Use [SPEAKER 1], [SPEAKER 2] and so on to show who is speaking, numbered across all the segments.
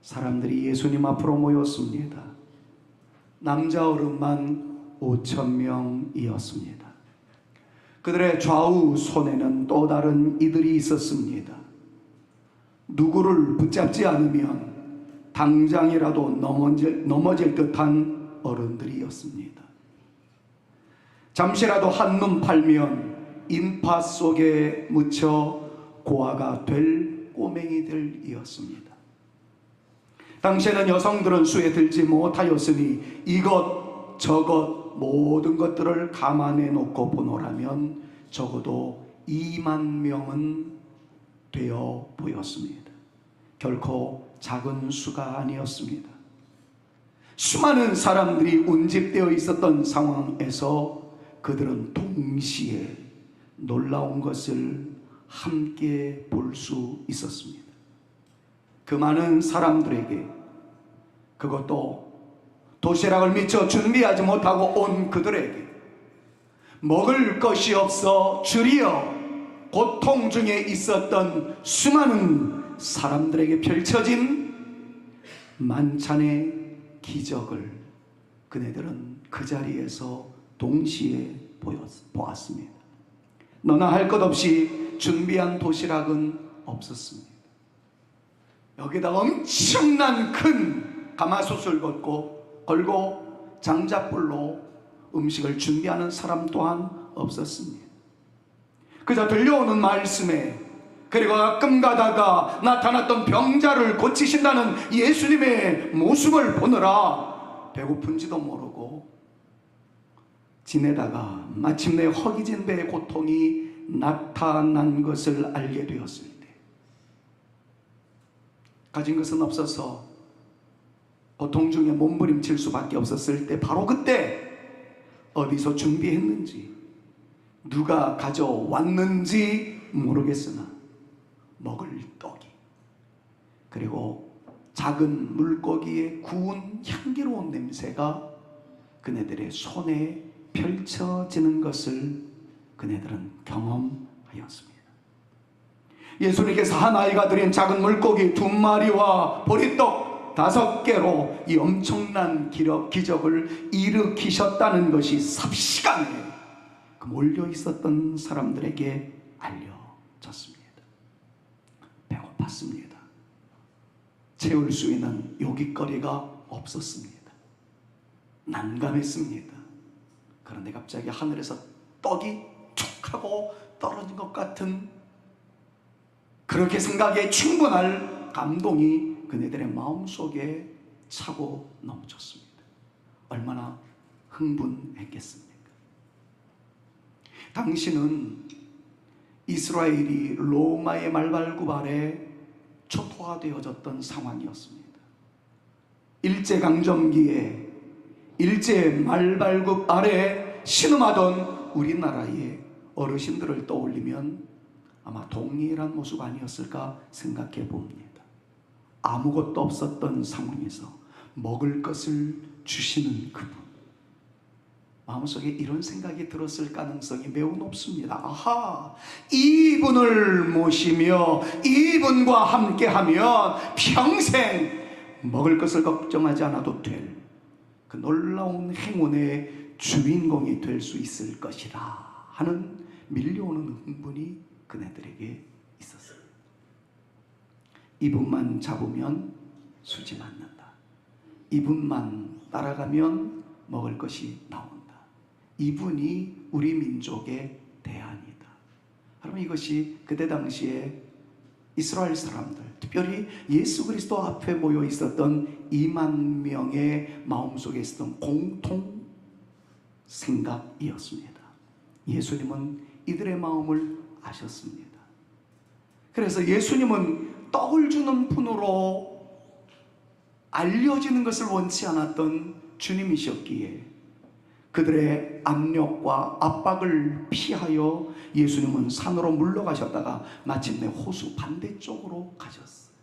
[SPEAKER 1] 사람들이 예수님 앞으로 모였습니다. 남자 어른만 5,000명이었습니다. 그들의 좌우 손에는 또 다른 이들이 있었습니다. 누구를 붙잡지 않으면 당장이라도 넘어질 듯한 어른들이었습니다. 잠시라도 한눈 팔면 인파 속에 묻혀 고아가 될 꼬맹이들이었습니다. 당시에는 여성들은 수에 들지 못하였으니 이것 저것 모든 것들을 감안해 놓고 보노라면 적어도 2만 명은 되어 보였습니다. 결코 작은 수가 아니었습니다. 수많은 사람들이 운집되어 있었던 상황에서 그들은 동시에 놀라운 것을 함께 볼 수 있었습니다. 그 많은 사람들에게, 그것도 도시락을 미처 준비하지 못하고 온 그들에게 먹을 것이 없어 줄이어 고통 중에 있었던 수많은 사람들에게 펼쳐진 만찬의 기적을 그네들은 그 자리에서 동시에 보았습니다. 너나 할 것 없이 준비한 도시락은 없었습니다. 여기다 엄청난 큰 가마솥을 걸고 장작불로 음식을 준비하는 사람 또한 없었습니다. 그저 들려오는 말씀에, 그리고 가끔 가다가 나타났던 병자를 고치신다는 예수님의 모습을 보느라 배고픈지도 모르고 지내다가 마침내 허기진 배의 고통이 나타난 것을 알게 되었을 때, 가진 것은 없어서 고통 중에 몸부림칠 수밖에 없었을 때, 바로 그때 어디서 준비했는지 누가 가져왔는지 모르겠으나 먹을 떡이, 그리고 작은 물고기의 구운 향기로운 냄새가 그네들의 손에 펼쳐지는 것을 그네들은 경험하였습니다. 예수님께서 한 아이가 드린 작은 물고기 2마리와 보리떡 5개로 이 엄청난 기적을 일으키셨다는 것이 삽시간에 그 몰려 있었던 사람들에게 알려졌습니다. 배고팠습니다. 채울 수 있는 요깃거리가 없었습니다. 난감했습니다. 그런데 갑자기 하늘에서 떡이 툭 하고 떨어진 것 같은, 그렇게 생각에 충분할 감동이 그네들의 마음속에 차고 넘쳤습니다. 얼마나 흥분했겠습니까? 당시는 이스라엘이 로마의 말발굽 아래 초토화되어졌던 상황이었습니다. 일제강점기에 일제 말발굽 아래 신음하던 우리나라의 어르신들을 떠올리면 아마 동일한 모습 아니었을까 생각해 봅니다. 아무것도 없었던 상황에서 먹을 것을 주시는 그분, 마음속에 이런 생각이 들었을 가능성이 매우 높습니다. 아하, 이분을 모시며 이분과 함께하면 평생 먹을 것을 걱정하지 않아도 될 그 놀라운 행운의 주인공이 될 수 있을 것이라 하는 밀려오는 흥분이 그네들에게 있었어요. 이분만 잡으면 수지 맞는다. 이분만 따라가면 먹을 것이 나온다. 이분이 우리 민족의 대안이다. 여러분, 이것이 그때 당시에 이스라엘 사람들, 특별히 예수 그리스도 앞에 모여 있었던 2만 명의 마음속에 있었던 공통 생각이었습니다. 예수님은 이들의 마음을 아셨습니다. 그래서 예수님은 떡을 주는 분으로 알려지는 것을 원치 않았던 주님이셨기에 그들의 압력과 압박을 피하여 예수님은 산으로 물러가셨다가 마침내 호수 반대쪽으로 가셨어요.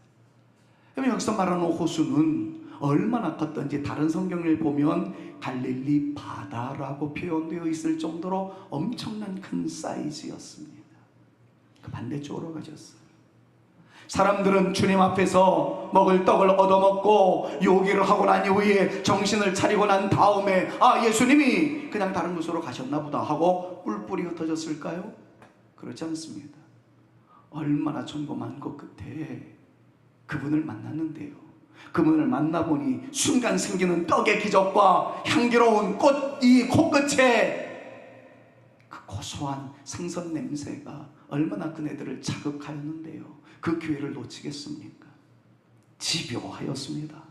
[SPEAKER 1] 여기서 말하는 호수는 얼마나 컸던지 다른 성경을 보면 갈릴리 바다라고 표현되어 있을 정도로 엄청난 큰 사이즈였습니다. 그 반대쪽으로 가셨어요. 사람들은 주님 앞에서 먹을 떡을 얻어먹고 요기를 하고 난 이후에 정신을 차리고 난 다음에 예수님이 그냥 다른 곳으로 가셨나 보다 하고 뿔뿔이 흩어졌을까요? 그렇지 않습니다. 얼마나 존고만고 끝에 그분을 만났는데요. 그분을 만나보니 순간 생기는 떡의 기적과 향기로운 이 코끝에 그 고소한 생선 냄새가 얼마나 그네들을 자극하였는데요. 그 기회를 놓치겠습니까? 집요하였습니다.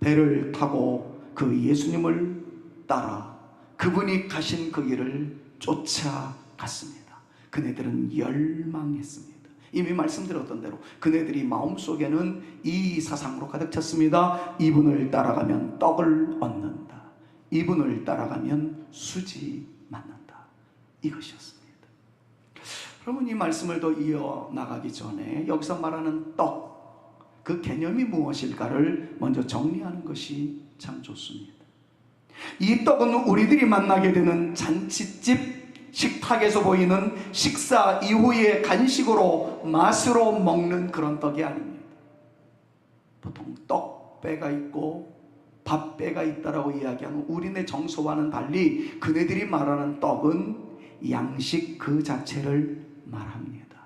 [SPEAKER 1] 배를 타고 그 예수님을 따라 그분이 가신 그 길을 쫓아갔습니다. 그네들은 열망했습니다. 이미 말씀드렸던 대로 그네들이 마음속에는 이 사상으로 가득 찼습니다. 이분을 따라가면 떡을 얻는다. 이분을 따라가면 수지 만난다. 이것이었습니다. 여러분, 이 말씀을 더 이어나가기 전에 여기서 말하는 떡, 그 개념이 무엇일까를 먼저 정리하는 것이 참 좋습니다. 이 떡은 우리들이 만나게 되는 잔치집 식탁에서 보이는 식사 이후의 간식으로 맛으로 먹는 그런 떡이 아닙니다. 보통 떡배가 있고 밥배가 있다라고 이야기하는 우리네 정서와는 달리 그네들이 말하는 떡은 양식 그 자체를 말합니다.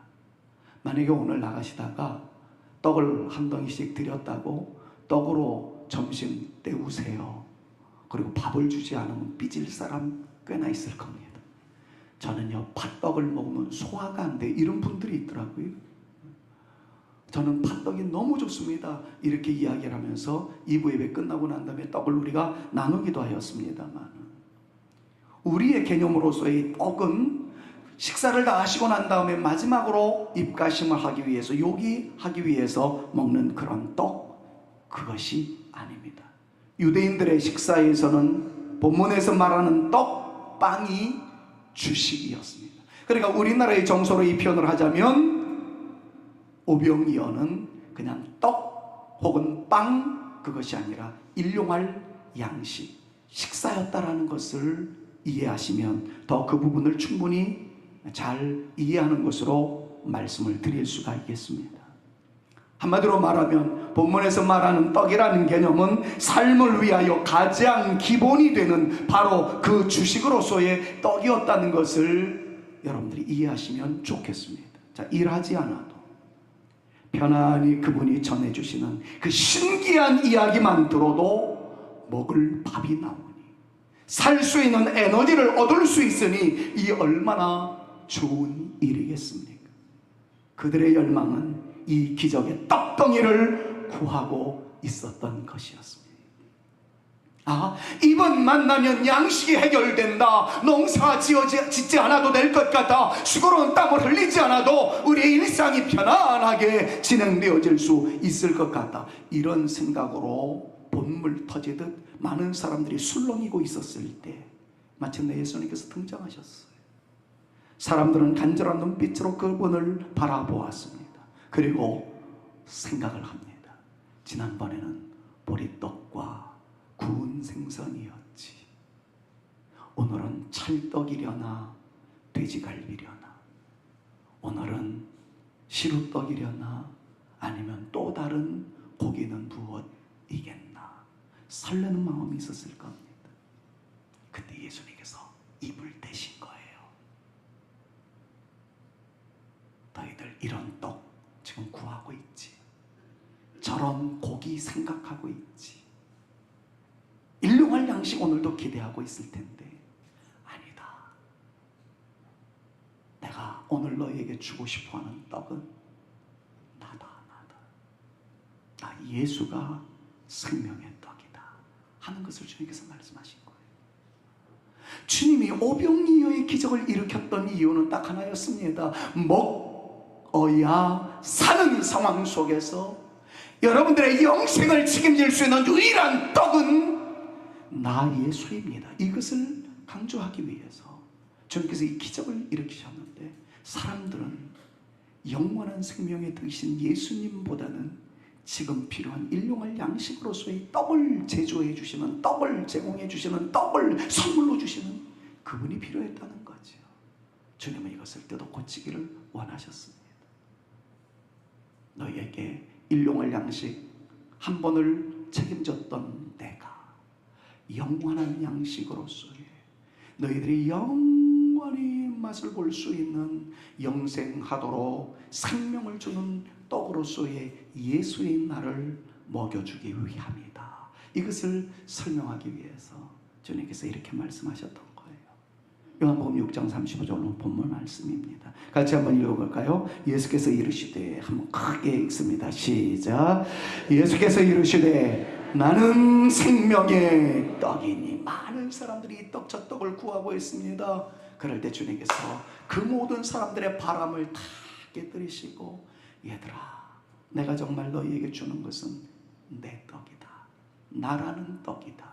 [SPEAKER 1] 만약에 오늘 나가시다가 떡을 한 덩이씩 드렸다고 떡으로 점심 때우세요. 그리고 밥을 주지 않으면 삐질 사람 꽤나 있을 겁니다. 저는요, 팥떡을 먹으면 소화가 안 돼, 이런 분들이 있더라고요. 저는 팥떡이 너무 좋습니다, 이렇게 이야기를 하면서 2부 예배 끝나고 난 다음에 떡을 우리가 나누기도 하였습니다만, 우리의 개념으로서의 떡은 식사를 다 하시고 난 다음에 마지막으로 입가심을 하기 위해서, 요기하기 위해서 먹는 그런 떡, 그것이 아닙니다. 유대인들의 식사에서는 본문에서 말하는 떡, 빵이 주식이었습니다. 그러니까 우리나라의 정서로 이 표현을 하자면 오병이어는 그냥 떡 혹은 빵, 그것이 아니라 일용할 양식, 식사였다라는 것을 이해하시면 더 그 부분을 충분히 잘 이해하는 것으로 말씀을 드릴 수가 있겠습니다. 한마디로 말하면 본문에서 말하는 떡이라는 개념은 삶을 위하여 가장 기본이 되는 바로 그 주식으로서의 떡이었다는 것을 여러분들이 이해하시면 좋겠습니다. 자, 일하지 않아도 편안히 그분이 전해주시는 그 신기한 이야기만 들어도 먹을 밥이 나오니, 살 수 있는 에너지를 얻을 수 있으니 이 얼마나 좋은 일이겠습니까? 그들의 열망은 이 기적의 떡덩이를 구하고 있었던 것이었습니다. 이번 만나면 양식이 해결된다, 농사 짓지 않아도 될 것 같다, 수고로운 땀을 흘리지 않아도 우리의 일상이 편안하게 진행되어질 수 있을 것 같다, 이런 생각으로 본물 터지듯 많은 사람들이 술렁이고 있었을 때 마침내 예수님께서 등장하셨어요. 사람들은 간절한 눈빛으로 그분을 바라보았습니다. 그리고 생각을 합니다. 지난번에는 보리떡과 구운 생선이었지, 오늘은 찰떡이려나 돼지갈비려나, 오늘은 시루떡이려나 아니면 또 다른 고기는 무엇이겠나, 설레는 마음이 있었을 겁니다. 그때 예수님께서 입을 대신 거예요. 너희들 이런 떡 지금 구하고 있지, 저런 고기 생각하고 있지, 일용할 양식 오늘도 기대하고 있을 텐데, 아니다, 내가 오늘 너희에게 주고 싶어하는 떡은 나다. 예수가 생명의 떡이다 하는 것을 주님께서 말씀하신 거예요. 주님이 오병이어의 기적을 일으켰던 이유는 딱 하나였습니다. 먹어야 사는 상황 속에서 여러분들의 영생을 책임질 수 있는 유일한 떡은 나 예수입니다. 이것을 강조하기 위해서 주님께서 이 기적을 일으키셨는데, 사람들은 영원한 생명의 되신 예수님보다는 지금 필요한 일용할 양식으로서의 떡을 제조해 주시는, 떡을 제공해 주시는, 떡을 선물로 주시는 그분이 필요했다는 거죠. 주님은 이것을 뜯어 고치기를 원하셨습니다. 너희에게 일용할 양식 한 번을 책임졌던 내가 영원한 양식으로서의 너희들이 영원히 맛을 볼 수 있는 영생하도록 생명을 주는 떡으로서의 예수의 날을 먹여주기 위함이다. 이것을 설명하기 위해서 주님께서 이렇게 말씀하셨던 거예요. 요한복음 6장 35절로 본문 말씀입니다. 같이 한번 읽어볼까요? 예수께서 이르시되, 한번 크게 읽습니다. 시작. 예수께서 이르시되 나는 생명의 떡이니. 많은 사람들이 저 떡을 구하고 있습니다. 그럴 때 주님께서 그 모든 사람들의 바람을 다 깨뜨리시고, 얘들아, 내가 정말 너희에게 주는 것은 내 떡이다. 나라는 떡이다.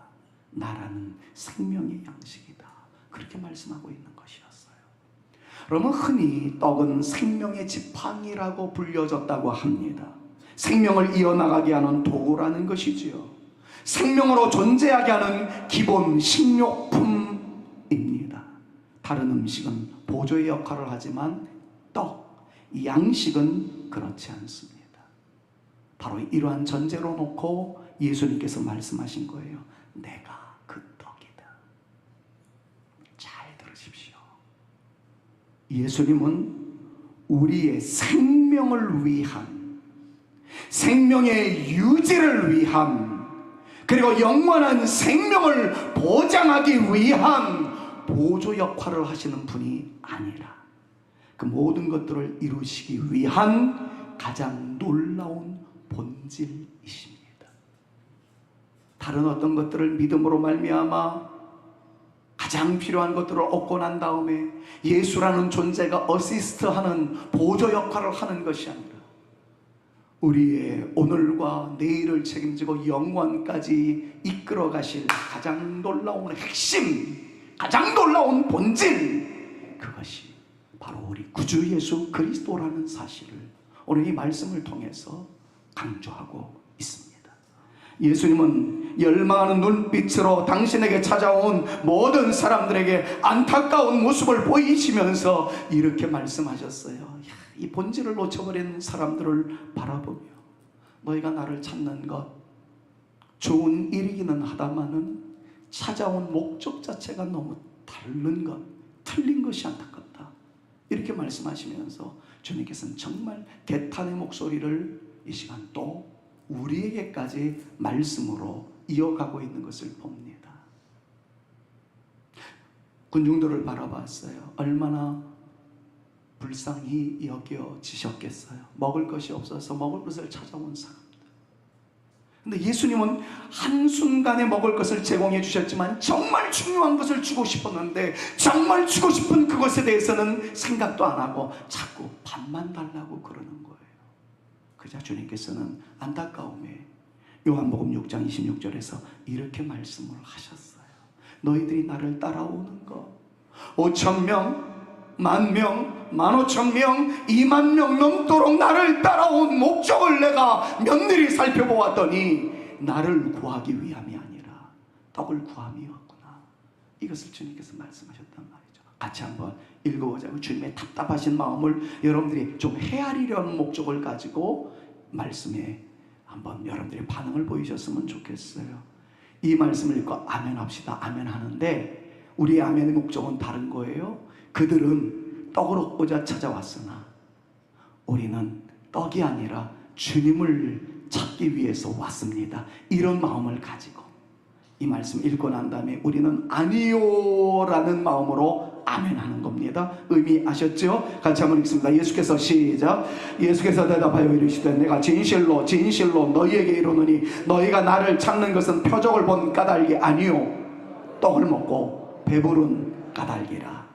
[SPEAKER 1] 나라는 생명의 양식이다. 그렇게 말씀하고 있는 것이었어요. 그러면 흔히 떡은 생명의 지팡이라고 불려졌다고 합니다. 생명을 이어나가게 하는 도구라는 것이지요. 생명으로 존재하게 하는 기본 식료품입니다. 다른 음식은 보조의 역할을 하지만 떡, 양식은 그렇지 않습니다. 바로 이러한 전제로 놓고 예수님께서 말씀하신 거예요. 내가 그 떡이다. 잘 들으십시오. 예수님은 우리의 생명을 위한, 생명의 유지를 위한, 그리고 영원한 생명을 보장하기 위한 보조 역할을 하시는 분이 아니라 그 모든 것들을 이루시기 위한 가장 놀라운 본질이십니다. 다른 어떤 것들을 믿음으로 말미암아 가장 필요한 것들을 얻고 난 다음에 예수라는 존재가 어시스트하는 보조 역할을 하는 것이 아니라 우리의 오늘과 내일을 책임지고 영원까지 이끌어 가실 가장 놀라운 핵심, 가장 놀라운 본질, 그것이 바로 우리 구주 예수 그리스도라는 사실을 오늘 이 말씀을 통해서 강조하고 있습니다. 예수님은 열망하는 눈빛으로 당신에게 찾아온 모든 사람들에게 안타까운 모습을 보이시면서 이렇게 말씀하셨어요. 이 본질을 놓쳐버린 사람들을 바라보며 너희가 나를 찾는 것 좋은 일이기는 하다마는 찾아온 목적 자체가 너무 다른 것, 틀린 것이 안타깝다. 이렇게 말씀하시면서 주님께서는 정말 개탄의 목소리를 이 시간 또 우리에게까지 말씀으로 이어가고 있는 것을 봅니다. 군중들을 바라봤어요. 얼마나 불쌍히 여겨지셨겠어요. 먹을 것이 없어서 먹을 것을 찾아온 사람들. 근데 예수님은 한순간에 먹을 것을 제공해 주셨지만 정말 중요한 것을 주고 싶었는데 정말 주고 싶은 그것에 대해서는 생각도 안 하고 자꾸 밥만 달라고 그러는 거예요. 그자 주님께서는 안타까움에 요한복음 6장 26절에서 이렇게 말씀을 하셨어요. 너희들이 나를 따라오는 것 5,000명, 10,000명, 15,000명, 20,000명 넘도록 나를 따라온 목적을 내가 면밀히 살펴보았더니 나를 구하기 위함이 아니라 떡을 구함이었구나. 이것을 주님께서 말씀하셨단 말이죠. 같이 한번 읽어보자고. 주님의 답답하신 마음을 여러분들이 좀 헤아리려는 목적을 가지고 말씀에 한번 여러분들이 반응을 보이셨으면 좋겠어요. 이 말씀을 읽고 아멘 합시다. 아멘 하는데 우리의 아멘의 목적은 다른 거예요. 그들은 떡을 얻고자 찾아왔으나 우리는 떡이 아니라 주님을 찾기 위해서 왔습니다. 이런 마음을 가지고 이 말씀 읽고 난 다음에 우리는 아니요라는 마음으로 아멘 하는 겁니다. 의미 아셨죠? 같이 한번 읽습니다. 예수께서 시작. 예수께서 대답하여 이르시되 내가 진실로 진실로 너희에게 이르노니 너희가 나를 찾는 것은 표적을 본 까닭이 아니요 떡을 먹고 배부른 까닭이라.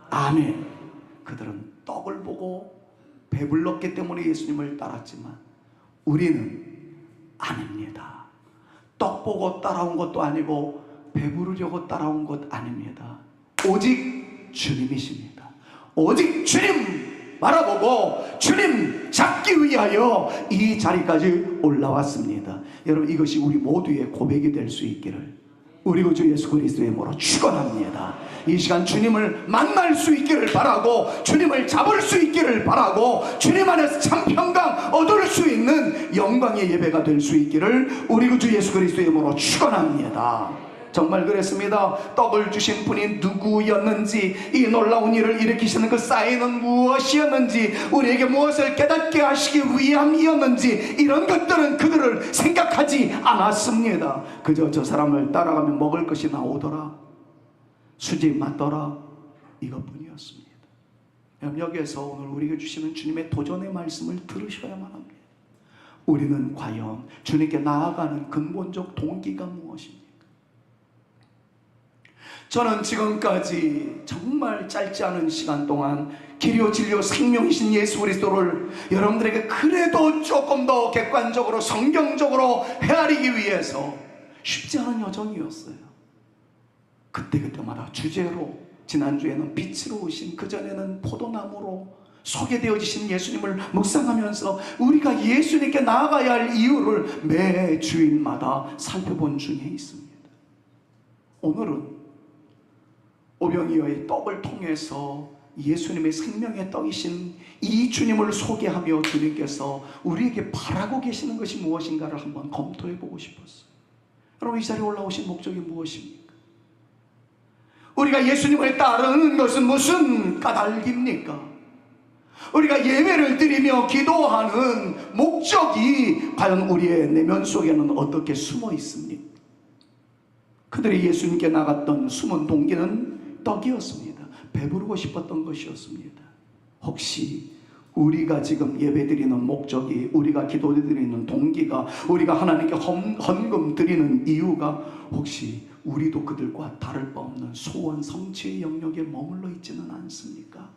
[SPEAKER 1] 아멘. 그들은 떡을 보고 배불렀기 때문에 예수님을 따랐지만 우리는 아닙니다. 떡 보고 따라온 것도 아니고 배부르려고 따라온 것 아닙니다. 오직 주님이십니다. 오직 주님 바라보고 주님 잡기 위하여 이 자리까지 올라왔습니다. 여러분 이것이 우리 모두의 고백이 될 수 있기를 우리 구주 예수 그리스도의 이름으로 축원합니다. 이 시간 주님을 만날 수 있기를 바라고, 주님을 잡을 수 있기를 바라고, 주님 안에서 참 평강 얻을 수 있는 영광의 예배가 될 수 있기를 우리 구주 예수 그리스도의 이름으로 축원합니다. 정말 그랬습니다. 떡을 주신 분이 누구였는지, 이 놀라운 일을 일으키시는 그 사인은 무엇이었는지, 우리에게 무엇을 깨닫게 하시기 위함이었는지, 이런 것들은 그들을 생각하지 않았습니다. 그저 저 사람을 따라가면 먹을 것이 나오더라, 수지 맞더라, 이것뿐이었습니다. 여기에서 오늘 우리에게 주시는 주님의 도전의 말씀을 들으셔야만 합니다. 우리는 과연 주님께 나아가는 근본적 동기가 무엇입니까? 저는 지금까지 정말 짧지 않은 시간 동안 길이요 진리요 생명이신 예수 그리스도를 여러분들에게 그래도 조금 더 객관적으로 성경적으로 헤아리기 위해서 쉽지 않은 여정이었어요. 그때마다 주제로, 지난주에는 빛으로 오신, 그전에는 포도나무로 소개되어지신 예수님을 묵상하면서 우리가 예수님께 나아가야 할 이유를 매 주일마다 살펴본 중에 있습니다. 오늘은 오병이어의 떡을 통해서 예수님의 생명의 떡이신 이 주님을 소개하며 주님께서 우리에게 바라고 계시는 것이 무엇인가를 한번 검토해 보고 싶었어요. 여러분, 이 자리에 올라오신 목적이 무엇입니까? 우리가 예수님을 따르는 것은 무슨 까닭입니까? 우리가 예배를 드리며 기도하는 목적이 과연 우리의 내면 속에는 어떻게 숨어 있습니까? 그들이 예수님께 나갔던 숨은 동기는 떡이었습니다. 배부르고 싶었던 것이었습니다. 혹시 우리가 지금 예배드리는 목적이, 우리가 기도드리는 동기가, 우리가 하나님께 헌금 드리는 이유가 혹시 우리도 그들과 다를 바 없는 소원 성취의 영역에 머물러 있지는 않습니까?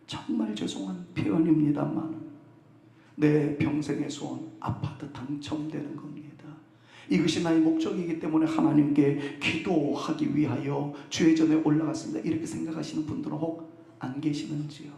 [SPEAKER 1] 정말 죄송한 표현입니다만 내 평생의 소원, 아파트 당첨되는 겁니다. 이것이 나의 목적이기 때문에 하나님께 기도하기 위하여 주의 전에 올라갔습니다. 이렇게 생각하시는 분들은 혹 안 계시는지요?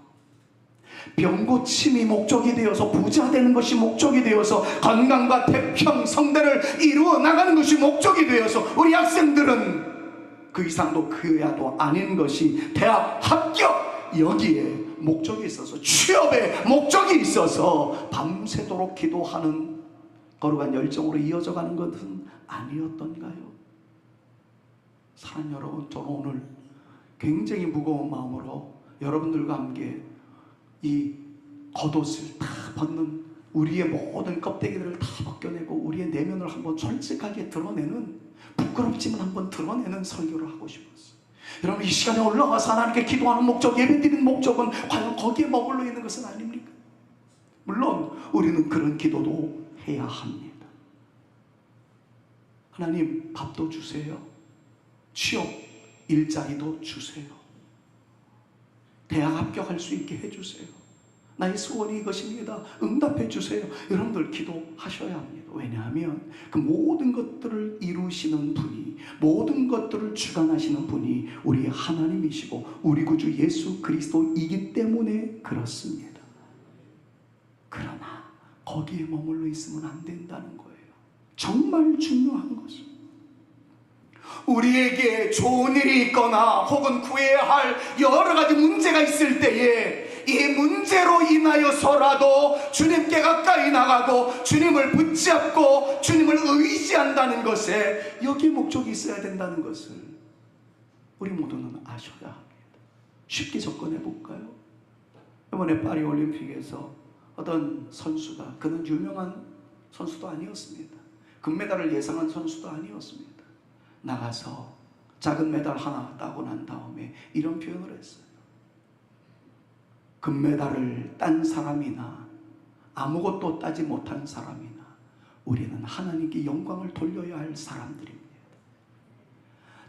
[SPEAKER 1] 병고침이 목적이 되어서, 부자 되는 것이 목적이 되어서, 건강과 태평 성대를 이루어 나가는 것이 목적이 되어서, 우리 학생들은 그 이상도 그 이하도 아닌 것이 대학 합격, 여기에 목적이 있어서, 취업에 목적이 있어서 밤새도록 기도하는 거룩한 열정으로 이어져 가는 것은 아니었던가요? 사랑 여러분, 저는 오늘 굉장히 무거운 마음으로 여러분들과 함께 이 겉옷을 다 벗는, 우리의 모든 껍데기들을 다 벗겨내고 우리의 내면을 한번 솔직하게 드러내는, 부끄럽지만 한번 드러내는 설교를 하고 싶었어요. 여러분, 이 시간에 올라와서 하나님께 기도하는 목적, 예배드리는 목적은 과연 거기에 머물러 있는 것은 아닙니까? 물론 우리는 그런 기도도 해야 합니다. 하나님, 밥도 주세요. 취업, 일자리도 주세요. 대학 합격할 수 있게 해주세요. 나의 소원이 이것입니다. 응답해 주세요. 여러분들 기도하셔야 합니다. 왜냐하면 그 모든 것들을 이루시는 분이, 모든 것들을 주관하시는 분이 우리 하나님이시고 우리 구주 예수 그리스도이기 때문에 그렇습니다. 그러나 거기에 머물러 있으면 안 된다는 거예요. 정말 중요한 것은, 우리에게 좋은 일이 있거나 혹은 구해야 할 여러 가지 문제가 있을 때에 이 문제로 인하여서라도 주님께 가까이 나가고 주님을 붙잡고 주님을 의지한다는 것에 여기에 목적이 있어야 된다는 것을 우리 모두는 아셔야 합니다. 쉽게 접근해 볼까요? 이번에 파리 올림픽에서 어떤 선수가, 그는 유명한 선수도 아니었습니다. 금메달을 예상한 선수도 아니었습니다. 나가서 작은 메달 하나 따고 난 다음에 이런 표현을 했어요. 금메달을 딴 사람이나 아무것도 따지 못한 사람이나 우리는 하나님께 영광을 돌려야 할 사람들입니다.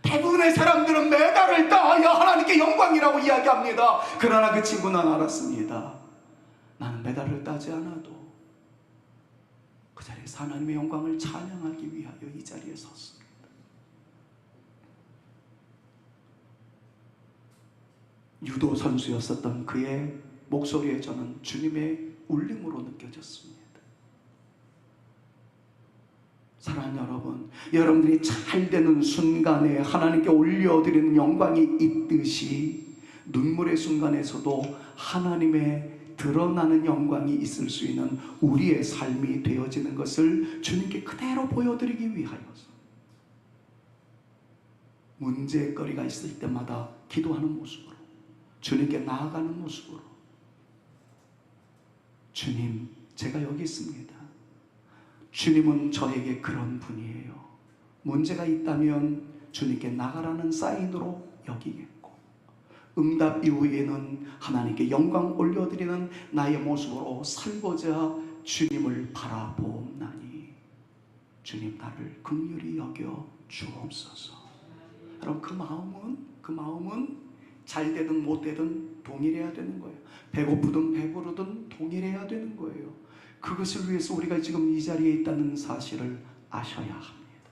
[SPEAKER 1] 대부분의 사람들은 메달을 따야 하나님께 영광이라고 이야기합니다. 그러나 그 친구는 알았습니다. 나는 메달을 따지 않아도 그 자리에서 하나님의 영광을 찬양하기 위하여 이 자리에 섰습니다. 유도 선수였었던 그의 목소리에 저는 주님의 울림으로 느껴졌습니다. 사랑하는 여러분, 여러분들이 잘 되는 순간에 하나님께 올려드리는 영광이 있듯이 눈물의 순간에서도 하나님의 드러나는 영광이 있을 수 있는 우리의 삶이 되어지는 것을 주님께 그대로 보여드리기 위하여서 문제거리가 있을 때마다 기도하는 모습으로, 주님께 나아가는 모습으로, 주님, 제가 여기 있습니다. 주님은 저에게 그런 분이에요. 문제가 있다면 주님께 나가라는 사인으로 여기겠고, 응답 이후에는 하나님께 영광 올려드리는 나의 모습으로 살고자 주님을 바라보옵나니 주님 나를 긍휼히 여겨 주옵소서. 여러분, 그 마음은 잘 되든 못 되든 동일해야 되는 거예요. 배고프든 배부르든 동일해야 되는 거예요. 그것을 위해서 우리가 지금 이 자리에 있다는 사실을 아셔야 합니다.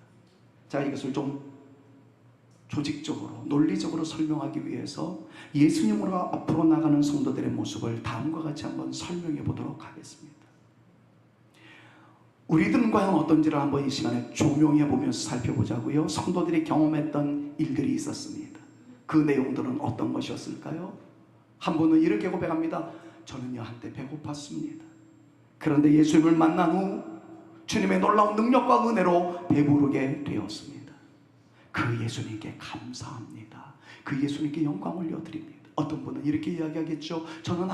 [SPEAKER 1] 자, 이것을 좀 조직적으로, 논리적으로 설명하기 위해서 예수님으로 앞으로 나가는 성도들의 모습을 다음과 같이 한번 설명해 보도록 하겠습니다. 우리들은 과연 어떤지를 한번 이 시간에 조명해 보면서 살펴보자고요. 성도들이 경험했던 일들이 있었습니다. 그 내용들은 어떤 것이었을까요? 한 분은 이렇게 고백합니다. 저는요, 한때 배고팠습니다. 그런데 예수님을 만난 후 주님의 놀라운 능력과 은혜로 배부르게 되었습니다. 그 예수님께 감사합니다. 그 예수님께 영광 올려드립니다. 어떤 분은 이렇게 이야기하겠죠. 저는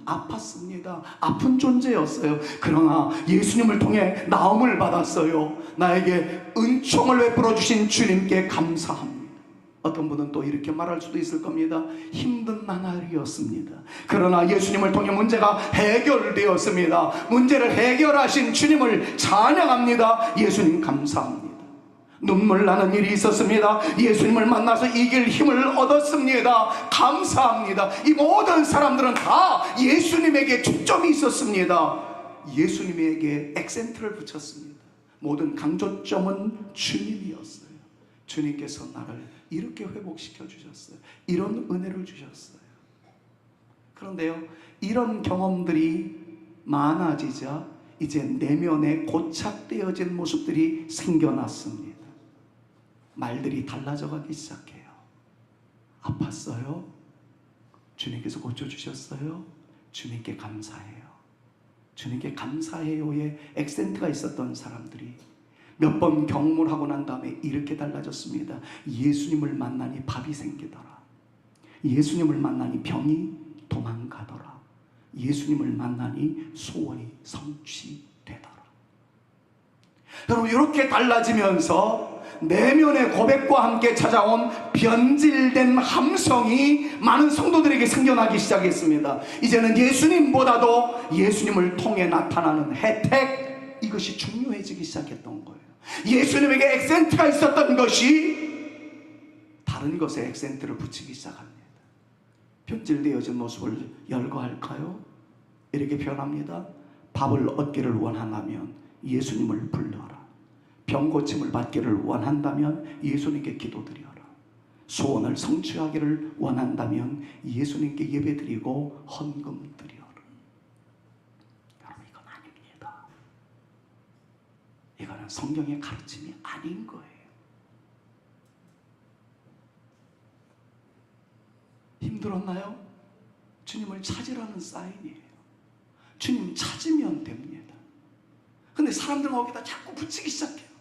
[SPEAKER 1] 아팠습니다. 아픈 존재였어요. 그러나 예수님을 통해 나음을 받았어요. 나에게 은총을 베풀어 주신 주님께 감사합니다. 어떤 분은 또 이렇게 말할 수도 있을 겁니다. 힘든 나날이었습니다. 그러나 예수님을 통해 문제가 해결되었습니다. 문제를 해결하신 주님을 찬양합니다. 예수님 감사합니다. 눈물 나는 일이 있었습니다. 예수님을 만나서 이길 힘을 얻었습니다. 감사합니다. 이 모든 사람들은 다 예수님에게 초점이 있었습니다. 예수님에게 액센트를 붙였습니다. 모든 강조점은 주님이었어요. 주님께서 나를 이렇게 회복시켜 주셨어요. 이런 은혜를 주셨어요. 그런데요, 이런 경험들이 많아지자 이제 내면에 고착되어진 모습들이 생겨났습니다. 말들이 달라져 가기 시작해요. 아팠어요? 주님께서 고쳐주셨어요? 주님께 감사해요. 주님께 감사해요의 액센트가 있었던 사람들이 몇 번 경험하고 난 다음에 이렇게 달라졌습니다. 예수님을 만나니 밥이 생기더라. 예수님을 만나니 병이 도망가더라. 예수님을 만나니 소원이 성취되더라. 여러분, 이렇게 달라지면서 내면의 고백과 함께 찾아온 변질된 함성이 많은 성도들에게 생겨나기 시작했습니다. 이제는 예수님보다도 예수님을 통해 나타나는 혜택, 이것이 중요해지기 시작했던 거예요. 예수님에게 액센트가 있었던 것이 다른 것에 액센트를 붙이기 시작합니다. 변질되어진 모습을 열거할까요? 이렇게 표현합니다. 밥을 얻기를 원한다면 예수님을 불러라. 병 고침을 받기를 원한다면 예수님께 기도드려라. 소원을 성취하기를 원한다면 예수님께 예배드리고 헌금 드려라. 여러분, 이건 아닙니다. 이거는 성경의 가르침이 아닌 거예요. 힘들었나요? 주님을 찾으라는 사인이에요. 주님 찾으면 됩니다. 근데 사람들은 거기다 자꾸 붙이기 시작해요.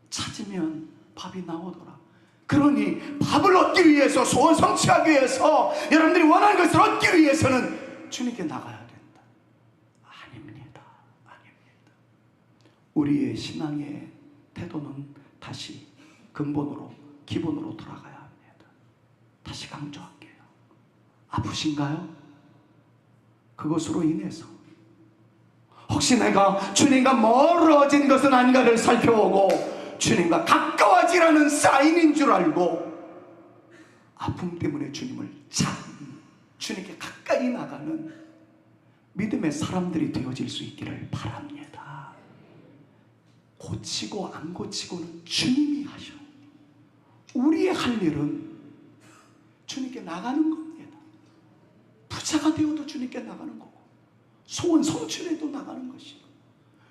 [SPEAKER 1] 찾으면 밥이 나오더라. 그러니 밥을 얻기 위해서, 소원 성취하기 위해서, 여러분들이 원하는 것을 얻기 위해서는 주님께 나가야 된다. 아닙니다. 아닙니다. 우리의 신앙의 태도는 다시 근본으로, 기본으로 돌아가야 합니다. 다시 강조할게요. 아프신가요? 그것으로 인해서 혹시 내가 주님과 멀어진 것은 아닌가를 살펴보고 주님과 가까워지라는 사인인 줄 알고 아픔 때문에 주님을 찾는, 주님께 가까이 나가는 믿음의 사람들이 되어질 수 있기를 바랍니다. 고치고 안 고치고는 주님이 하셔요. 우리의 할 일은 주님께 나가는 겁니다. 부자가 되어도 주님께 나가는 거고, 소원 성취해도 나가는 것이고,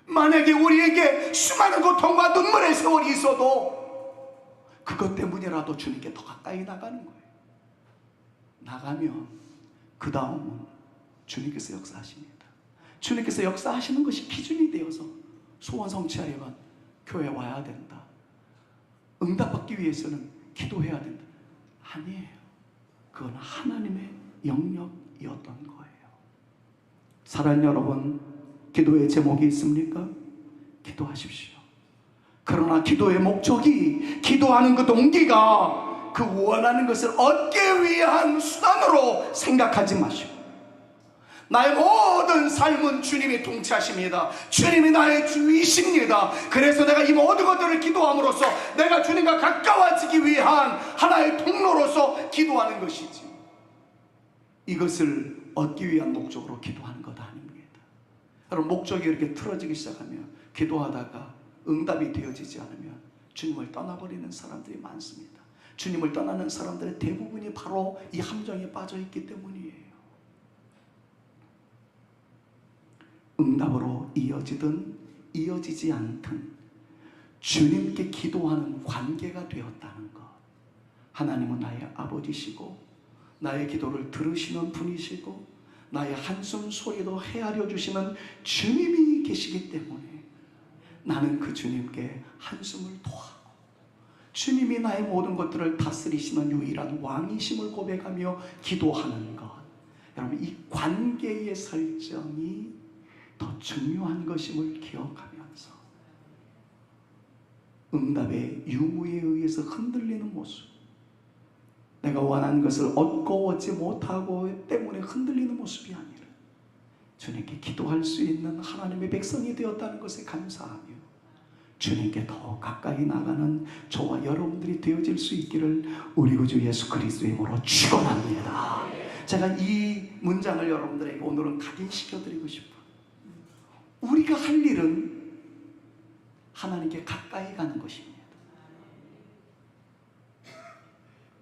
[SPEAKER 1] 만약에 우리에게 수많은 고통과 눈물의 세월이 있어도 그것 때문이라도 주님께 더 가까이 나가는 거예요. 나가면 그 다음은 주님께서 역사하십니다. 주님께서 역사하시는 것이 기준이 되어서 소원 성취하려면 교회 와야 된다, 응답받기 위해서는 기도해야 된다. 아니에요. 그건 하나님의 영역이었던 거예요. 사랑하는 여러분, 기도의 제목이 있습니까? 기도하십시오. 그러나 기도의 목적이, 기도하는 그 동기가 그 원하는 것을 얻기 위한 수단으로 생각하지 마시고, 나의 모든 삶은 주님이 통치하십니다. 주님이 나의 주이십니다. 그래서 내가 이 모든 것들을 기도함으로써 내가 주님과 가까워지기 위한 하나의 통로로서 기도하는 것이지, 이것을 얻기 위한 목적으로 기도하는 것 아닙니다. 여러분, 목적이 이렇게 틀어지기 시작하면, 기도하다가 응답이 되어지지 않으면 주님을 떠나버리는 사람들이 많습니다. 주님을 떠나는 사람들의 대부분이 바로 이 함정에 빠져 있기 때문이에요. 응답으로 이어지든 이어지지 않든 주님께 기도하는 관계가 되었다는 것. 하나님은 나의 아버지시고 나의 기도를 들으시는 분이시고 나의 한숨 소리도 헤아려 주시는 주님이 계시기 때문에 나는 그 주님께 한숨을 토하고, 주님이 나의 모든 것들을 다스리시는 유일한 왕이심을 고백하며 기도하는 것. 여러분, 이 관계의 설정이 더 중요한 것임을 기억하면서 응답의 유무에 의해서 흔들리는 모습, 내가 원하는 것을 얻고 얻지 못하고 때문에 흔들리는 모습이 아니라 주님께 기도할 수 있는 하나님의 백성이 되었다는 것에 감사하며 주님께 더 가까이 나가는 저와 여러분들이 되어질 수 있기를 우리 구주 예수 그리스도의 이름으로 축원합니다. 제가 이 문장을 여러분들에게 오늘은 각인시켜드리고 싶어요. 우리가 할 일은 하나님께 가까이 가는 것입니다.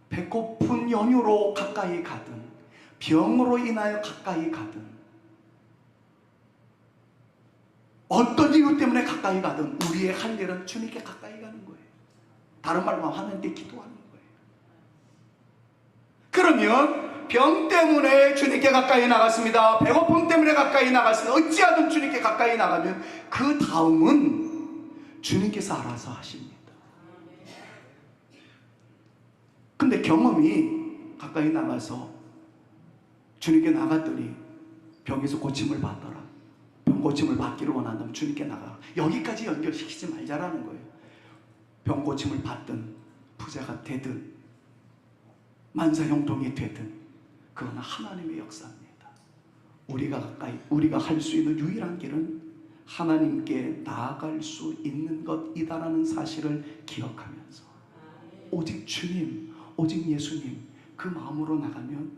[SPEAKER 1] 배고픈 연유로 가까이 가든 병으로 인하여 가까이 가든 어떤 이유 때문에 가까이 가든 우리의 할 일은 주님께 가까이 가는 거예요. 다른 말로 하면 하나님께 기도하는 거예요. 그러면 병 때문에 주님께 가까이 나갔습니다. 배고픔 때문에 가까이 나갔습니다. 어찌하든 주님께 가까이 나가면 그 다음은 주님께서 알아서 하십니다. 근데 경험이 가까이 나가서 주님께 나갔더니 병에서 고침을 받더라, 병 고침을 받기를 원한다면 주님께 나가, 여기까지 연결시키지 말자라는 거예요. 병 고침을 받든 부자가 되든 만사형통이 되든 그건 하나님의 역사입니다. 우리가 할 수 있는 유일한 길은 하나님께 나아갈 수 있는 것이다라는 사실을 기억하면서 오직 주님, 오직 예수님, 그 마음으로 나가면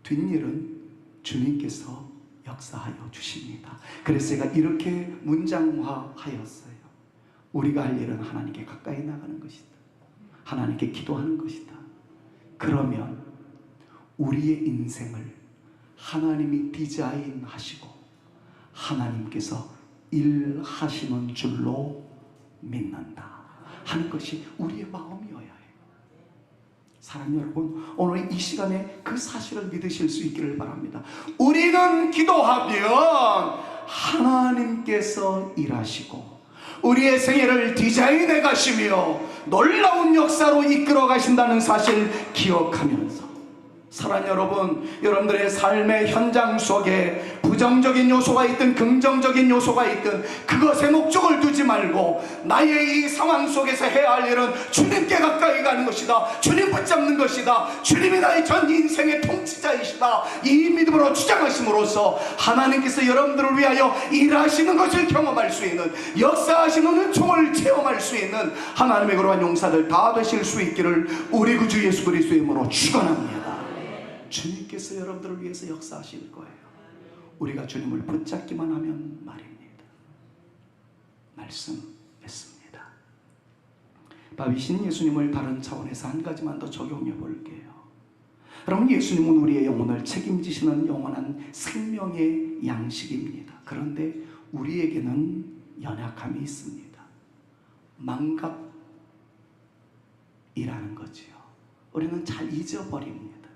[SPEAKER 1] 뒷일은 주님께서 역사하여 주십니다. 그래서 제가 이렇게 문장화하였어요. 우리가 할 일은 하나님께 가까이 나가는 것이다, 하나님께 기도하는 것이다. 그러면 우리의 인생을 하나님이 디자인하시고 하나님께서 일하시는 줄로 믿는다 하는 것이 우리의 마음이어야 해요. 사랑하는 여러분, 오늘 이 시간에 그 사실을 믿으실 수 있기를 바랍니다. 우리는 기도하면 하나님께서 일하시고 우리의 생애를 디자인해 가시며 놀라운 역사로 이끌어 가신다는 사실 기억하면서, 사랑하는 여러분, 여러분들의 삶의 현장 속에 부정적인 요소가 있든 긍정적인 요소가 있든 그것에 목적을 두지 말고 나의 이 상황 속에서 해야 할 일은 주님께 가까이 가는 것이다, 주님 붙잡는 것이다, 주님이 나의 전 인생의 통치자이시다, 이 믿음으로 주장하심으로써 하나님께서 여러분들을 위하여 일하시는 것을 경험할 수 있는, 역사하시는 은총을 체험할 수 있는 하나님의 거룩한 용사들 다 되실 수 있기를 우리 구주 예수 그리스도의 이름으로 축원합니다. 주님께서 여러분들을 위해서 역사하실 거예요. 우리가 주님을 붙잡기만 하면 말입니다. 말씀 맺습니다. 다윗은 예수님을 다른 차원에서 한 가지만 더 적용해 볼게요. 여러분, 예수님은 우리의 영혼을 책임지시는 영원한 생명의 양식입니다. 그런데 우리에게는 연약함이 있습니다. 망각이라는 거지요. 우리는 잘 잊어버립니다.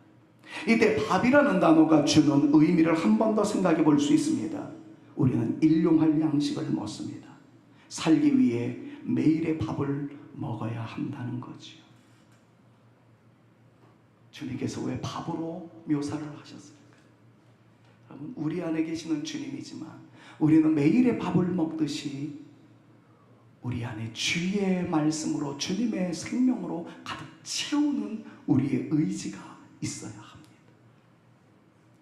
[SPEAKER 1] 이때 밥이라는 단어가 주는 의미를 한 번 더 생각해 볼 수 있습니다. 우리는 일용할 양식을 먹습니다. 살기 위해 매일의 밥을 먹어야 한다는 거지요. 주님께서 왜 밥으로 묘사를 하셨을까? 여러분, 우리 안에 계시는 주님이지만 우리는 매일의 밥을 먹듯이 우리 안에 주의 말씀으로, 주님의 생명으로 가득 채우는 우리의 의지가 있어야 합니다.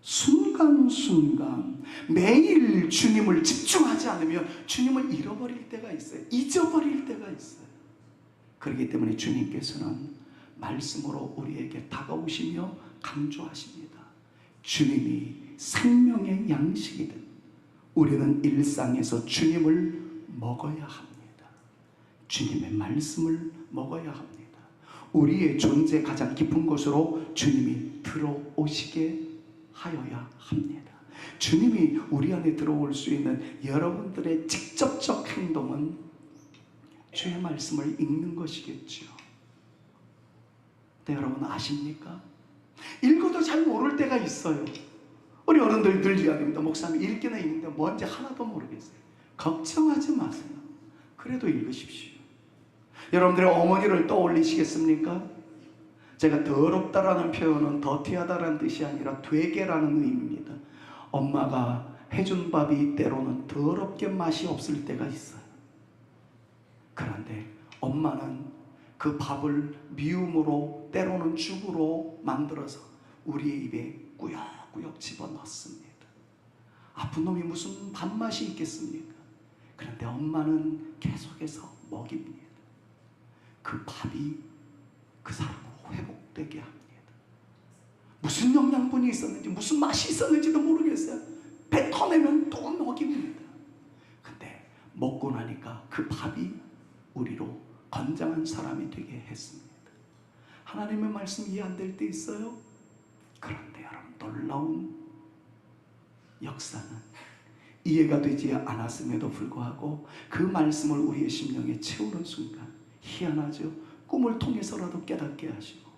[SPEAKER 1] 순간순간 매일 주님을 집중하지 않으면 주님을 잃어버릴 때가 있어요. 잊어버릴 때가 있어요. 그렇기 때문에 주님께서는 말씀으로 우리에게 다가오시며 강조하십니다. 주님이 생명의 양식이든 우리는 일상에서 주님을 먹어야 합니다. 주님의 말씀을 먹어야 합니다. 우리의 존재 가장 깊은 곳으로 주님이 들어오시게 하여야 합니다. 주님이 우리 안에 들어올 수 있는 여러분들의 직접적 행동은 주의 말씀을 읽는 것이겠죠. 네, 여러분 아십니까? 읽어도 잘 모를 때가 있어요. 우리 어른들 늘 이야기합니다. 목사님 읽기는 읽는데 뭔지 하나도 모르겠어요. 걱정하지 마세요. 그래도 읽으십시오. 여러분들의 어머니를 떠올리시겠습니까? 제가 더럽다라는 표현은 더티하다라는 뜻이 아니라 되게라는 의미입니다. 엄마가 해준 밥이 때로는 더럽게 맛이 없을 때가 있어요. 그런데 엄마는 그 밥을 미움으로, 때로는 죽으로 만들어서 우리의 입에 꾸역꾸역 집어넣습니다. 아픈 놈이 무슨 밥맛이 있겠습니까? 그런데 엄마는 계속해서 먹입니다. 그 밥이 그 사람을 회복되게 합니다. 무슨 영양분이 있었는지, 무슨 맛이 있었는지도 모르겠어요. 뱉어내면 또 먹입니다. 근데 먹고 나니까 그 밥이 우리로 건장한 사람이 되게 했습니다. 하나님의 말씀 이해 안 될 때 있어요? 그런데 여러분, 놀라운 역사는 이해가 되지 않았음에도 불구하고 그 말씀을 우리의 심령에 채우는 순간 희한하죠? 꿈을 통해서라도 깨닫게 하시고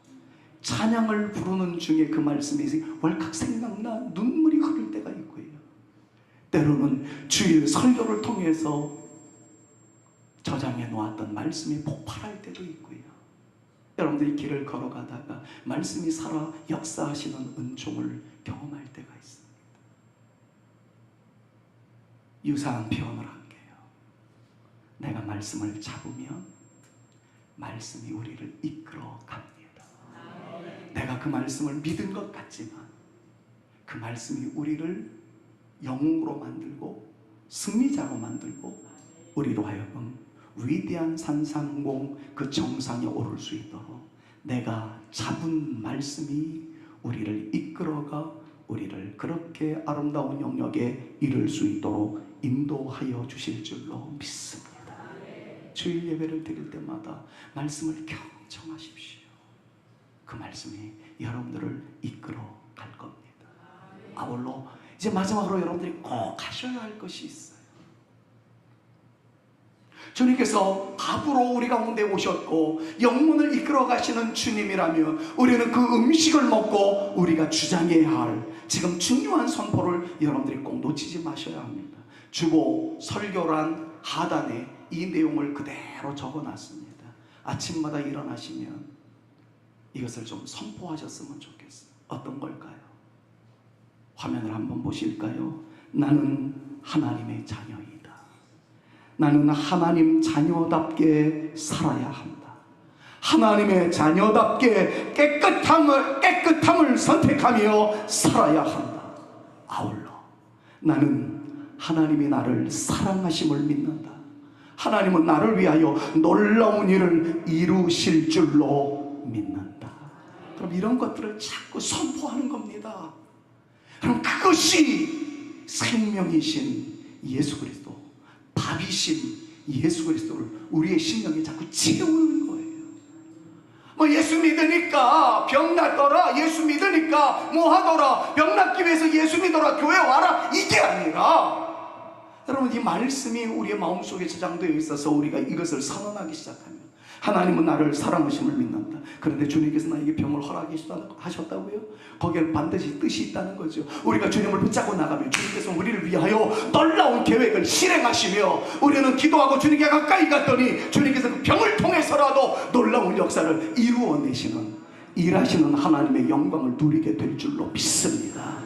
[SPEAKER 1] 찬양을 부르는 중에 그 말씀이 월칵 생각나 눈물이 흐를 때가 있고요. 때로는 주일 설교를 통해서 저장해 놓았던 말씀이 폭발할 때도 있고요. 여러분들이 길을 걸어가다가 말씀이 살아 역사하시는 은총을 경험할 때가 있습니다. 유사한 표현을 할게요. 내가 말씀을 잡으면 말씀이 우리를 이끌어 갑니다. 내가 그 말씀을 믿은 것 같지만 그 말씀이 우리를 영웅으로 만들고 승리자로 만들고 우리로 하여금 위대한 산상공 그 정상에 오를 수 있도록 내가 잡은 말씀이 우리를 이끌어가 우리를 그렇게 아름다운 영역에 이룰 수 있도록 인도하여 주실 줄로 믿습니다. 주일 예배를 드릴 때마다 말씀을 경청하십시오. 그 말씀이 여러분들을 이끌어 갈 겁니다. 아울러 이제 마지막으로 여러분들이 꼭 하셔야 할 것이 있어요. 주님께서 밥으로 우리 가운데 오셨고 영혼을 이끌어 가시는 주님이라면 우리는 그 음식을 먹고 우리가 주장해야 할 지금 중요한 선포를 여러분들이 꼭 놓치지 마셔야 합니다. 주보 설교란 하단에 이 내용을 그대로 적어놨습니다. 아침마다 일어나시면 이것을 좀 선포하셨으면 좋겠어요. 어떤 걸까요? 화면을 한번 보실까요? 나는 하나님의 자녀이다. 나는 하나님 자녀답게 살아야 한다. 하나님의 자녀답게 깨끗함을 선택하며 살아야 한다. 아울러 나는 하나님이 나를 사랑하심을 믿는다. 하나님은 나를 위하여 놀라운 일을 이루실 줄로 믿는다. 그럼 이런 것들을 자꾸 선포하는 겁니다. 그럼 그것이 생명이신 예수 그리스도, 밥이신 예수 그리스도를 우리의 심령에 자꾸 채우는 거예요. 뭐 예수 믿으니까 병 낫더라, 예수 믿으니까 뭐 하더라, 병 낫기 위해서 예수 믿어라, 교회 와라, 이게 아니라 여러분, 이 말씀이 우리의 마음속에 저장되어 있어서 우리가 이것을 선언하기 시작하면 하나님은 나를 사랑하심을 믿는다. 그런데 주님께서 나에게 병을 허락하셨다고요? 거기에는 반드시 뜻이 있다는 거죠. 우리가 주님을 붙잡고 나가면 주님께서 우리를 위하여 놀라운 계획을 실행하시며, 우리는 기도하고 주님께 가까이 갔더니 주님께서 그 병을 통해서라도 놀라운 역사를 이루어내시는, 일하시는 하나님의 영광을 누리게 될 줄로 믿습니다.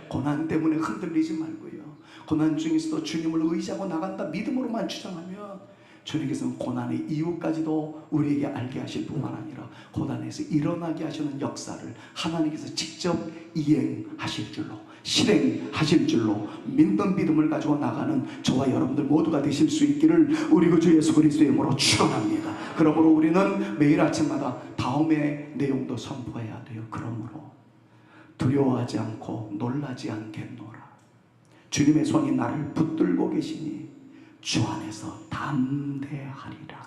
[SPEAKER 1] 고난 때문에 흔들리지 말고요, 고난 중에서도 주님을 의지하고 나간다 믿음으로만 주장하면 주님께서는 고난의 이유까지도 우리에게 알게 하실 뿐만 아니라 고난에서 일어나게 하시는 역사를 하나님께서 직접 이행하실 줄로, 실행하실 줄로 믿는 믿음을 가지고 나가는 저와 여러분들 모두가 되실 수 있기를 우리 구주 예수 그리스도의 이름으로 축원합니다. 그러므로 우리는 매일 아침마다 다음의 내용도 선포해야 돼요. 그러므로 두려워하지 않고 놀라지 않겠노라. 주님의 손이 나를 붙들고 계시니 주 안에서 담대하리라.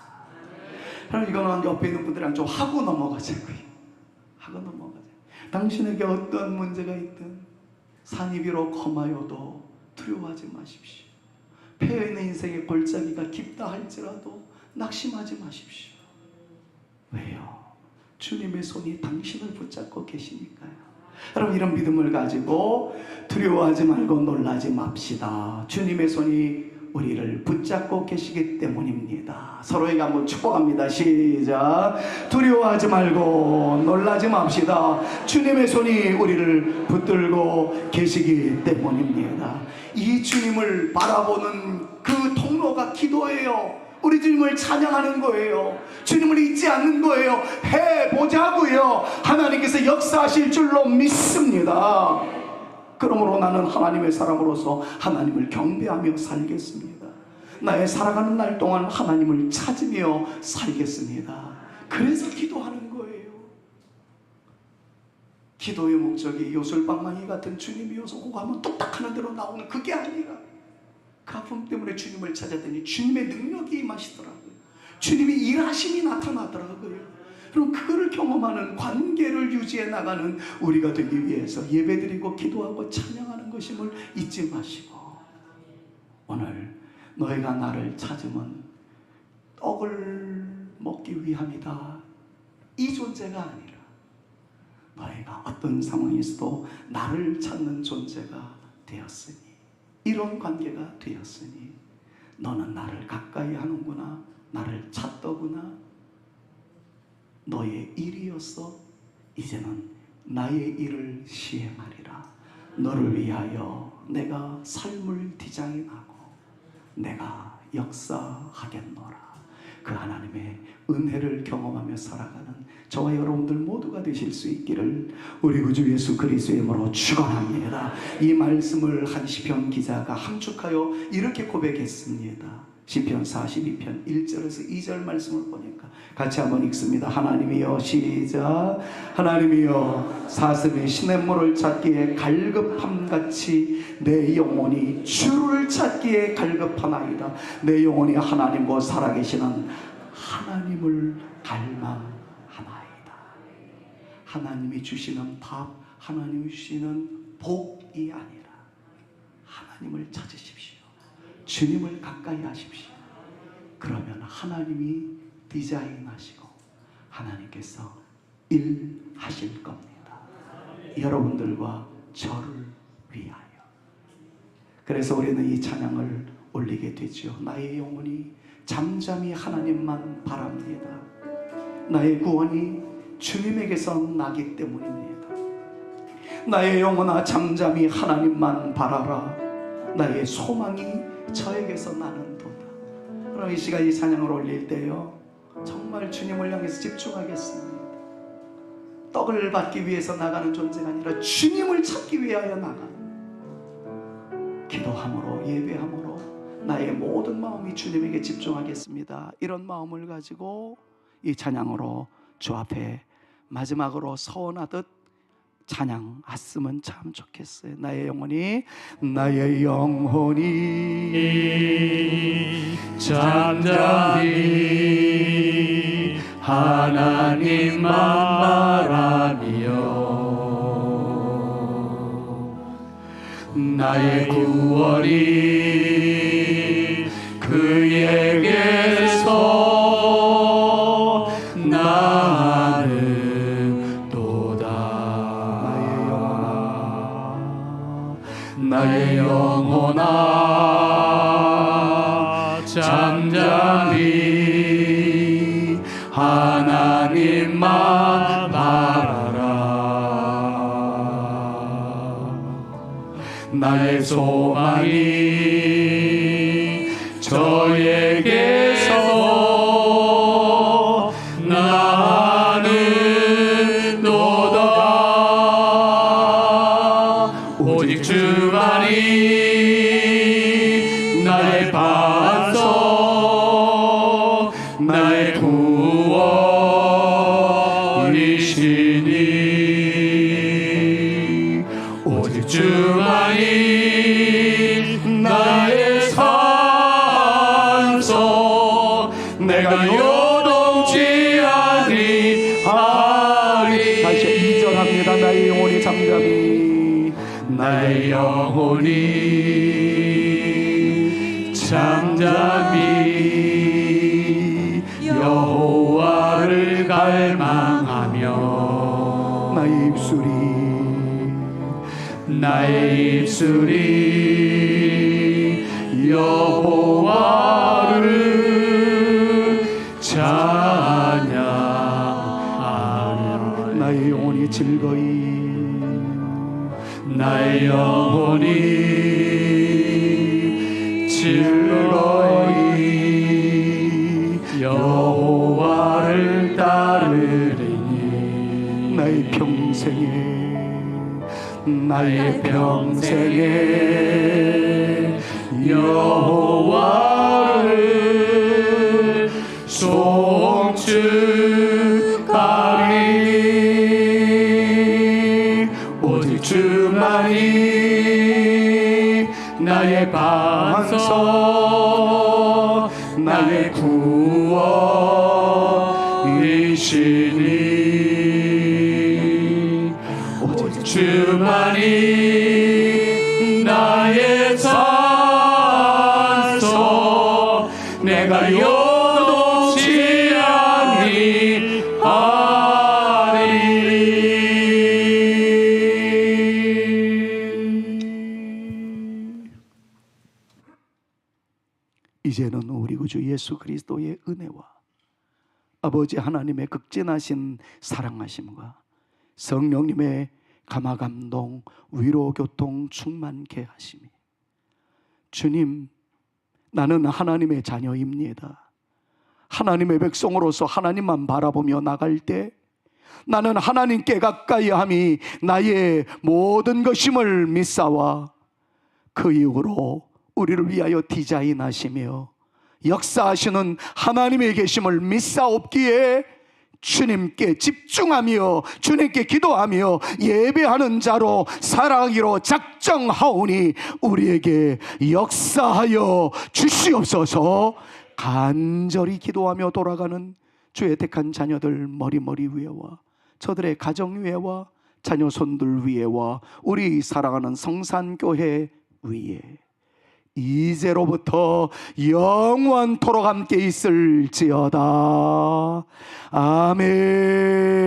[SPEAKER 1] 그럼 이거는 옆에 있는 분들이랑 좀 하고 넘어가자고요. 하고 넘어가자. 당신에게 어떤 문제가 있든 산이 비록 험하여도 두려워하지 마십시오. 패여있는 인생의 골짜기가 깊다 할지라도 낙심하지 마십시오. 왜요? 주님의 손이 당신을 붙잡고 계시니까요. 여러분, 이런 믿음을 가지고 두려워하지 말고 놀라지 맙시다. 주님의 손이 우리를 붙잡고 계시기 때문입니다. 서로에게 한번 축복합니다. 시작. 두려워하지 말고 놀라지 맙시다. 주님의 손이 우리를 붙들고 계시기 때문입니다. 이 주님을 바라보는 그 통로가 기도예요. 우리 주님을 찬양하는 거예요. 주님을 잊지 않는 거예요. 해보자고요. 하나님께서 역사하실 줄로 믿습니다. 그러므로 나는 하나님의 사람으로서 하나님을 경배하며 살겠습니다. 나의 살아가는 날 동안 하나님을 찾으며 살겠습니다. 그래서 기도하는 거예요. 기도의 목적이 요술방망이 같은 주님이어서 오고 하면 뚝딱 하는 대로 나오는 그게 아니라, 그 아픔 때문에 주님을 찾았더니 주님의 능력이 임하시더라고요. 주님의 일하심이 나타나더라고요. 그럼 그거를 경험하는 관계를 유지해 나가는 우리가 되기 위해서 예배드리고 기도하고 찬양하는 것임을 잊지 마시고, 오늘 너희가 나를 찾으면 떡을 먹기 위함이다, 이 존재가 아니라 너희가 어떤 상황에서도 나를 찾는 존재가 되었으니, 이런 관계가 되었으니 너는 나를 가까이 하는구나, 나를 찾더구나, 너의 일이었어. 이제는 나의 일을 시행하리라. 너를 위하여 내가 삶을 디자인하고 내가 역사하겠노라. 그 하나님의 은혜를 경험하며 살아가는 저와 여러분들 모두가 되실 수 있기를 우리 구주 예수 그리스도의 이름으로 축원합니다. 이 말씀을 한 시편 기자가 함축하여 이렇게 고백했습니다. 시편 42편 1절에서 2절 말씀을 보니까 같이 한번 읽습니다. 하나님이여, 시작. 하나님이여, 사슴이 시냇물을 찾기에 갈급함같이 내 영혼이 주를 찾기에 갈급하나이다. 내 영혼이 하나님 곧 살아계시는 하나님을 갈망하나이다. 하나님이 주시는 밥, 하나님이 주시는 복이 아니라 하나님을 찾으십시오. 주님을 가까이 하십시오. 그러면 하나님이 디자인하시고 하나님께서 일하실 겁니다. 여러분들과 저를 위하여. 그래서 우리는 이 찬양을 올리게 되죠. 나의 영혼이 잠잠히 하나님만 바랍니다. 나의 구원이 주님에게서 나기 때문입니다. 나의 영혼아, 잠잠히 하나님만 바라라. 나의 소망이 저에게서 나는도다. 그럼 이 시간 이 찬양을 올릴 때요, 정말 주님을 향해서 집중하겠습니다. 떡을 받기 위해서 나가는 존재가 아니라 주님을 찾기 위하여 나가는, 기도함으로 예배함으로 나의 모든 마음이 주님에게 집중하겠습니다. 이런 마음을 가지고 이 찬양으로 주 앞에 마지막으로 서원하듯 찬양했으면 참 좋겠어요. 나의 영혼이 잠잠히 하나님만 바라며 나의 구원이
[SPEAKER 2] 그에게서 나는 도다. 나의 영혼아 잠잠히 하나님만 바라라. 나의 소망이 저에게서 나는 도다. 오직 주만이 나의 반석 나의 구원이시니. 오직 주만이 나의 산소 내가 요동치 아니하리.
[SPEAKER 1] 다시 2절 합니다. 나의 영혼이 잠잠히
[SPEAKER 2] 나의 영혼이 잠잠히 여호와를 갈망하며 나의 입술이 여호와를 찬양하며
[SPEAKER 1] 나의 영혼이 즐거이
[SPEAKER 2] 나의 영혼이 즐거이 여호와를 따르리니.
[SPEAKER 1] 나의 평생에
[SPEAKER 2] 여호와를 송축하리. 오직 주만이 나의 반석 나의 구원이시니. 오직 주만이 나의 산소 내가 요동치 아니하리.
[SPEAKER 1] 이제는 우리 구주 예수 그리스도의 은혜와 아버지 하나님의 극진하신 사랑하심과 성령님의 감화감동 위로교통 충만케 하심이. 주님, 나는 하나님의 자녀입니다. 하나님의 백성으로서 하나님만 바라보며 나갈 때 나는 하나님께 가까이함이 나의 모든 것임을 믿사와 그 이후로 우리를 위하여 디자인하시며 역사하시는 하나님의 계심을 믿사옵기에 주님께 집중하며 주님께 기도하며 예배하는 자로 살아가기로 작정하오니 우리에게 역사하여 주시옵소서. 간절히 기도하며 돌아가는 주의 택한 자녀들 머리머리 위에와 저들의 가정 위에와 자녀손들 위에와 우리 사랑하는 성산교회 위에 이제로부터 영원토록 함께 있을지어다. 아멘.